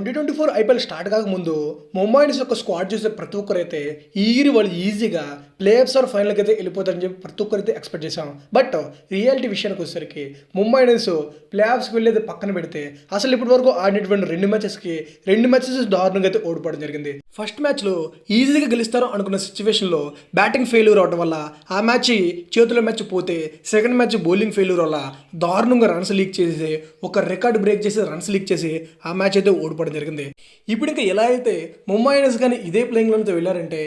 2024 IPL start కాకముందు Mumbai Indians యొక్క squad చూసే ప్రతి ఒక్కరైతే వాళ్ళు ఈజీగా ప్లే ఆఫ్స్ ఆర్ ఫైనల్కి అయితే వెళ్ళిపోతారని చెప్పి ప్రతి ఒక్కరైతే ఎక్స్పెక్ట్ చేశాం. బట్ రియాలిటీ విషయానికి వచ్చేసరికి ముంబై ఇండియన్స్ ప్లే ఆఫ్స్కి వెళ్ళేది పక్కన పెడితే అసలు ఇప్పటి వరకు ఆడినటువంటి రెండు మ్యాచెస్ దారుణంగా అయితే ఓడిపోవడం జరిగింది. ఫస్ట్ మ్యాచ్లో ఈజీగా గెలుస్తారు అనుకున్న సిచ్యువేషన్లో బ్యాటింగ్ ఫెయిల్యూర్ అవడం వల్ల ఆ మ్యాచ్ చేతుల మ్యాచ్ పోతే సెకండ్ మ్యాచ్ బౌలింగ్ ఫెయిల్యూర్ వల్ల దారుణంగా రన్స్ లీక్ చేసి ఒక రికార్డ్ బ్రేక్ చేసి రన్స్ లీక్ చేసి ఆ మ్యాచ్ అయితే ఓడిపోవడం జరిగింది. ఇప్పుడు ఇంకా ఎలా అయితే ముంబై ఇండియన్స్ కానీ ఇదే ప్లేయింగ్ లోన్తో వెళ్ళారంటే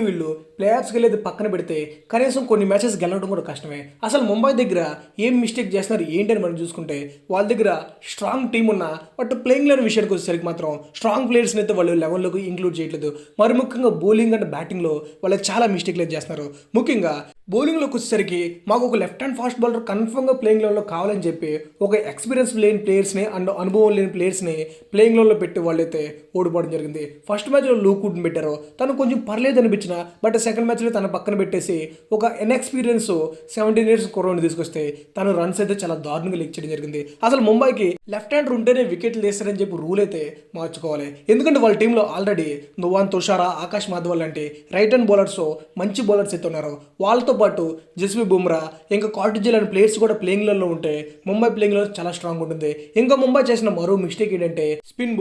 వీళ్ళు ప్లే ఆఫ్స్కి వెళ్ళేది పక్కన పెడితే కనీసం కొన్ని మ్యాచెస్ గెలవడం కూడా కష్టమే. అసలు ముంబై దగ్గర ఏం మిస్టేక్ చేస్తున్నారు ఏంటి అని మనం చూసుకుంటే వాళ్ళ దగ్గర స్ట్రాంగ్ టీం ఉన్నా బట్ ప్లేయింగ్ లోన్ విషయానికి వచ్చేసరికి మాత్రం స్ట్రాంగ్ ప్లేయర్స్ని అయితే వాళ్ళు లెవెల్లోకి ఇంక్లూడ్ చేయట్లేదు. మరి ముఖ్యంగా బౌలింగ్ అండ్ బ్యాటింగ్లో వాళ్ళు చాలా మిస్టేక్లు చేస్తున్నారు. ముఖ్యంగా బౌలింగ్లోకి వచ్చేసరికి మాకు ఒక లెఫ్ట్ హ్యాండ్ ఫాస్ట్ బౌలర్ కన్ఫర్మ్గా ప్లేయింగ్ లోన్లో కావాలని చెప్పి ఒక ఎక్స్పీరియన్స్ లేని ప్లేయర్స్ని అండ్ అనుభవం లేని ప్లేయర్స్ని ప్లేయింగ్ లోన్లో పెట్టి వాళ్ళైతే ఓడిపోవడం జరిగింది. ఫస్ట్ మ్యాచ్లో లూకుడ్ని పెట్టారు, తను కొంచెం పర్లేదు అనిపించిన బట్ సెకండ్ మ్యాచ్లో తన పక్కన పెట్టేసి ఒక ఇన్ఎక్స్పీరియన్స్ 17 years కుర్రోని తీసుకొస్తే తను రన్స్ అయితే చాలా దారుణంగా లీక్ చేయడం జరిగింది. అసలు ముంబైకి లెఫ్ట్ హ్యాండ్ ఉంటేనే వికెట్లు తీస్తారని చెప్పి రూల్ అయితే మార్చుకోవాలి. ఎందుకంటే వాళ్ళ టీంలో ఆల్రెడీ నువాన్ తుషారా, ఆకాష్ మాధవల్ లాంటి రైట్ హ్యాండ్ బౌలర్స్ మంచి బౌలర్స్ అయితే ఉన్నారు. వాళ్ళతో పాటు జస్ప్రీత్ బుమ్రా ఇంకా కార్టిజిల్ లాంటి ప్లేయర్స్ కూడా ప్లేయింగ్ లోన్లో ఉంటే ముంబై ప్లేయింగ్ లో చాలా స్ట్రాంగ్ ఉంటుంది. ఇంకా ముంబై చేసిన మరో మిస్టేక్ ఏంటంటే స్పిన్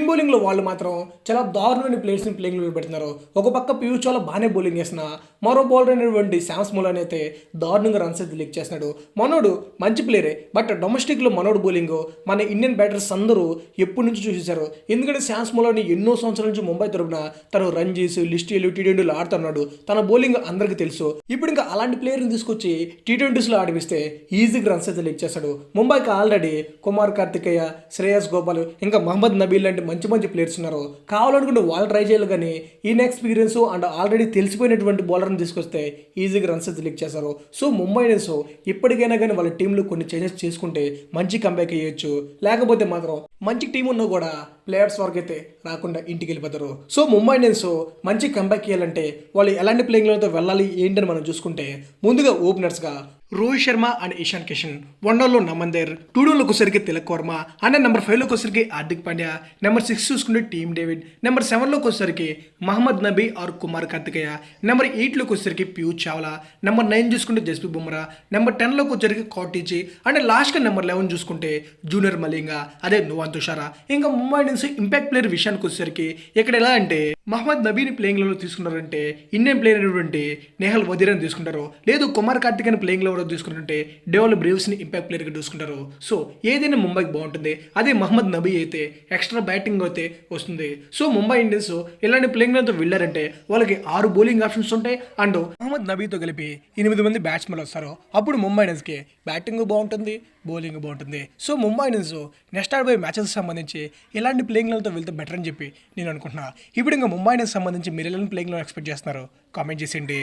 బౌలింగ్ లో వాళ్ళు మాత్రం చాలా దారుణమైన ప్లేయర్స్ ని ప్లేయింగ్ లో పెడుతున్నారు. ఒక పక్క పీయూష్ చావ్లా బాగానే బౌలింగ్ చేసిన మరో బౌలర్ అయినటువంటి శామ్ స్మోలన్ అయితే దారుణంగా రన్స్ అయితే లీక్ చేస్తున్నాడు. మనోడు మంచి ప్లేయరే బట్ డొమెస్టిక్ లో మనోడు బౌలింగ్ మన ఇండియన్ బ్యాటర్స్ అందరూ ఎప్పటి నుంచి చూసేశారు. ఎందుకంటే శామ్ స్మోలన్ ఎన్నో సంవత్సరాల నుంచి ముంబై తరపున తను రంజీస్, లిస్టీలు, టీ20లో ఆడుతున్నాడు. తన బౌలింగ్ అందరికీ తెలుసు. ఇప్పుడు ఇంకా అలాంటి ప్లేయర్ని తీసుకొచ్చి టీ20లో ఆడిపిస్తే ఈజీగా రన్స్ అయితే లీక్ చేస్తాడు. ముంబైకి ఆల్రెడీ కుమార్ కార్తికేయ, శ్రేయస్ గోపాల్ ఇంకా మహమ్మద్ నబీల్ లాంటి మంచి ప్లేయర్స్ ఉన్నారు. కావాలనుకుంటే వాళ్ళు ట్రై చేయాలి కానీ ఇన్ఎక్స్పీరియన్స్ అండ్ ఆల్రెడీ తెలిసిపోయినటువంటి బౌలర్ని తీసుకొస్తే ఈజీగా రన్స్ అయితే లీక్ చేస్తారు. సో ముంబై ఇండియన్స్ ఇప్పటికైనా కానీ వాళ్ళ టీంలో కొన్ని చేంజెస్ చేసుకుంటే మంచి కంబ్యాక్ అయ్యొచ్చు. లేకపోతే మాత్రం మంచి టీం ఉన్నా కూడా ప్లేయర్స్ వరకు అయితే రాకుండా ఇంటికి వెళ్ళిపోతారు. సో ముంబై ఇండియన్స్ మంచి కంబ్యాక్ చేయాలంటే వాళ్ళు ఎలాంటి ప్లేయింగ్లతో వెళ్ళాలి ఏంటని మనం చూసుకుంటే ముందుగా ఓపెనర్స్గా రోహిత్ శర్మ అండ్ ఇషాన్ కిషన్, వన్డర్లో నమందేర్, టూడోలోకి వచ్చేసరికి తిలక్ వర్మ అండ్ నెంబర్ 5లోకి వచ్చేసరికి హార్దిక్ పాండ్యా, నెంబర్ 6 చూసుకుంటే టీమ్ డేవిడ్, నెంబర్ 7లోకి వచ్చేసరికి మహమ్మద్ నబీ ఆర్ కుమార్ కార్తికేయ, నెంబర్ 8లోకి వచ్చేసరికి పీయూష్ చావ్లా, నెంబర్ 9 చూసుకుంటే జస్ప్రీత్ బుమ్రా, నెంబర్ 10లోకి వచ్చేసరికి కార్టిజీ అండ్ లాస్ట్గా నెంబర్ 11 చూసుకుంటే జూనియర్ మలింగా, అదే నువాన్ తుషారా. ఇంకా ముంబై ఇండియన్స్ ఇంపాక్ట్ ప్లేయర్ విషయానికి వచ్చేసరికి ఇక్కడ ఎలా అంటే మహమ్మద్ నబీని ప్లేయింగ్ లో తీసుకున్నారంటే ఇండియన్ ప్లేయర్ అయినటువంటి నేహల్ వదీరాని తీసుకుంటారు, లేదు కుమార్ కార్తిక్ అని ప్లేయింగ్ లో తీసుకుంటుంటే డేవల్ బ్రేవ్స్ని ఇంపాక్ట్ ప్లేయర్గా చూసుకుంటారు. సో ఏదైనా ముంబైకి బాగుంటుంది. అదే మహమ్మద్ నబీ అయితే ఎక్స్ట్రా బ్యాటింగ్ అయితే వస్తుంది. సో ముంబై ఇండియన్స్ ఇలాంటి ప్లేయింగ్ లతో వెళ్ళారంటే వాళ్ళకి 6 బౌలింగ్ ఆప్షన్స్ ఉంటాయి అండ్ మహమ్మద్ నబీతో కలిపి 8 మంది బ్యాట్స్మెన్లు వస్తారు. అప్పుడు ముంబై ఇండియన్స్కి బ్యాటింగ్ బాగుంటుంది, బౌలింగ్ బాగుంటుంది. సో ముంబై ఇండియన్స్ నెక్స్ట్ ఆడబోయే మ్యాచెస్ సంబంధించి ఇలాంటి ప్లేయింగ్ లతో వెళ్తే బెటర్ అని చెప్పి నేను అనుకుంటున్నా. ఇప్పుడు ఇంకా ముంబై ఇండియన్స్ సంబంధించి మీరు ఎలాంటి ప్లేయింగ్ లో ఎక్స్పెక్ట్ చేస్తున్నారు కామెంట్ చేసేయండి.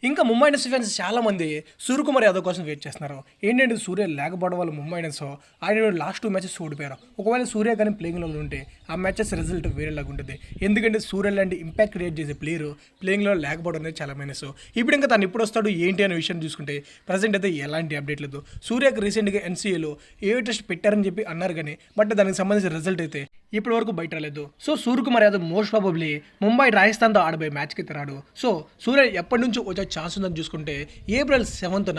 ఇంకా ముంబై ఇండియన్స్ ఫ్యాన్స్ చాలామంది సూర్యకుమార్ యాదవ్ కోసం వెయిట్ చేస్తున్నారు. ఏంటంటే సూర్య లేకపోవడం వల్ల ముంబై ఇండియన్స్ ఆయన లాస్ట్ 2 మ్యాచెస్ ఓడిపోయారు. ఒకవేళ సూర్య కానీ ప్లేయింగ్లో ఉంటే ఆ మ్యాచెస్ రిజల్ట్ వేరేలాగా ఉంటుంది. ఎందుకంటే సూర్య లాంటి ఇంపాక్ట్ క్రియేట్ చేసే ప్లేయర్ ప్లేయింగ్లో లేకపోవడం అనేది చాలా మైనస్. ఇప్పుడు ఇంకా తను ఎప్పుడు వస్తాడు ఏంటి అనే విషయం చూసుకుంటే ప్రజెంట్ అయితే ఎలాంటి అప్డేట్ లేదు. సూర్యకి రీసెంట్గా ఎన్సీఏలో టెస్ట్ పెట్టారని చెప్పి అన్నారు కానీ బట్ దానికి సంబంధించిన రిజల్ట్ అయితే ఇప్పటి వరకు బయట రాలేదు. So Suryakumar Yadav most probably Mumbai రాజస్థాన్తో ఆడబోయే మ్యాచ్కి రాడు. సో సూర్య ఎప్పటి నుంచో వచ్చే ఛాన్స్ ఉందని చూసుకుంటే April 7th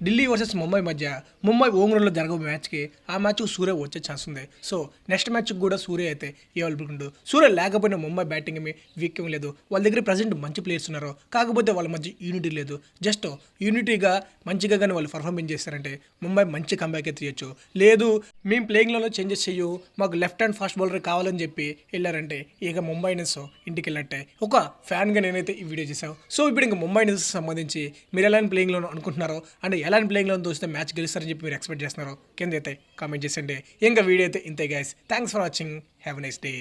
Delhi versus Mumbai మధ్య ముంబై ఓంగ్రోలో జరగబోయే మ్యాచ్కి ఆ మ్యాచ్కి సూర్య వచ్చే ఛాన్స్ ఉంది. సో నెక్స్ట్ మ్యాచ్కి కూడా సూర్య అయితే అవైలబుల్ ఉండు. సూర్య లేకపోయినా ముంబై బ్యాటింగ్ ఏమి వీక్ ఏం లేదు. వాళ్ళ దగ్గర ప్రజెంట్ మంచి ప్లేయర్స్ ఉన్నారు. కాకపోతే వాళ్ళ మధ్య యూనిటీ లేదు. జస్ట్ యూనిటీగా మంచిగా కానీ వాళ్ళు పర్ఫార్మెన్స్ చేస్తారంటే ముంబై మంచి కంబ్యాక్ అయితే చేయొచ్చు. లేదు మేము ప్లేయింగ్లో చేంజెస్ చెయ్యు, మాకు లెఫ్ట్ హ్యాండ్ ఫాస్ట్ బౌలర్ కావాలని చెప్పి వెళ్ళారంటే ఇక ముంబై ఇండియన్స్ ఇంటికి వెళ్ళట్టే. ఒక ఫ్యాన్గా నేనైతే ఈ వీడియో చేశాను. సో ఇప్పుడు ఇంకా ముంబై ఇండియన్స్ సంబంధించి మీరు ఎలాంటి ప్లేయింగ్లో అనుకుంటున్నారో అంటే ఎలాంటి ప్లేయింగ్లో చూస్తే మ్యాచ్ గెలుస్తారని చెప్పి మీరు ఎక్స్పెక్ట్ చేస్తున్నారో కింద అయితే కామెంట్ చేసండి. ఇంకా వీడియో అయితే ఇంతే guys. Thanks for watching. Have a nice day.